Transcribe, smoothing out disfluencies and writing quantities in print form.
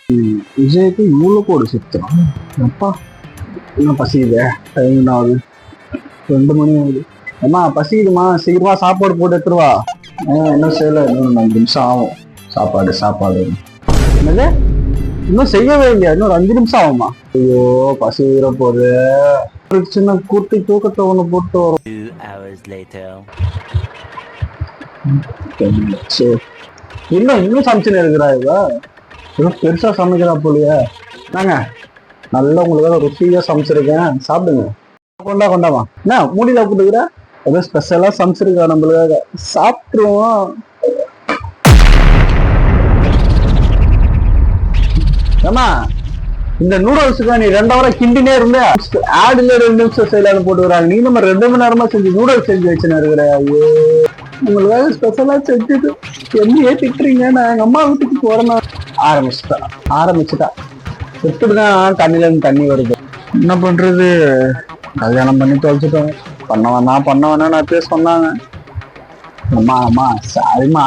விஜய்க்கு இவ்வளோ கோடி சுத்தம் அப்பா. என்ன பசிக்குது, டைம் என்ன ஆகுது, 2 மணி ஆகுது. அம்மா பசிக்குதுமா, சீக்கிரமா சாப்பாடு போட்டு எடுத்துருவா. என்ன செய்யல, இன்னும் 5 நிமிஷம் ஆகும். சாப்பாடு என்னது, இன்னும் செய்யவே இல்லையா, இன்னொரு 5 நிமிஷம் ஆகுமா? ஐயோ பசிக்கிற போது. ஒரு சின்ன கூட்டி தூக்கத்தை ஒண்ணு போட்டு வரும். 2 hours later. சரி, இன்னும் சமைச்சுன்னு இருக்கிறா இவ. இன்னும் பெருசா சமைக்கிறா போலியா. நாங்க நல்லா உங்களுக்காக ருசியா சமைச்சிருக்கேன், சாப்பிடுங்க. கொண்டாமா என்ன மூடியில போட்டுக்கிற, ஏதோ ஸ்பெஷலா சமைச்சிருக்கா நம்மளுக்காக, சாப்பிட்டுருவோம். ஏமா இந்த நூடுல்ஸுக்கு நீ 2 ஹவரா கிண்டினே இருந்த, ஆடுல 2 நிமிஷம் செய்யலான்னு போட்டுக்கிறாங்க. நீ நம்ம 2 மணி நேரமா செஞ்சு நூடுல்ஸ் செஞ்சு வச்சுன்னு இருக்கிற. ஐயோ உங்களுக்காக ஸ்பெஷலா செஞ்சுட்டு என்ன திட்டுறீங்க, நான் எங்க அம்மா வீட்டுக்கு போறேன்னா. ஆரம்பிச்சுட்டா எப்படிதான் தண்ணில இருந்து தண்ணி வருது. என்ன பண்றது, கல்யாணம் பண்ணி தொலைச்சிட்டோம். பண்ண வேணா நான் பேச சொன்னாங்க. அம்மா சாரிம்மா,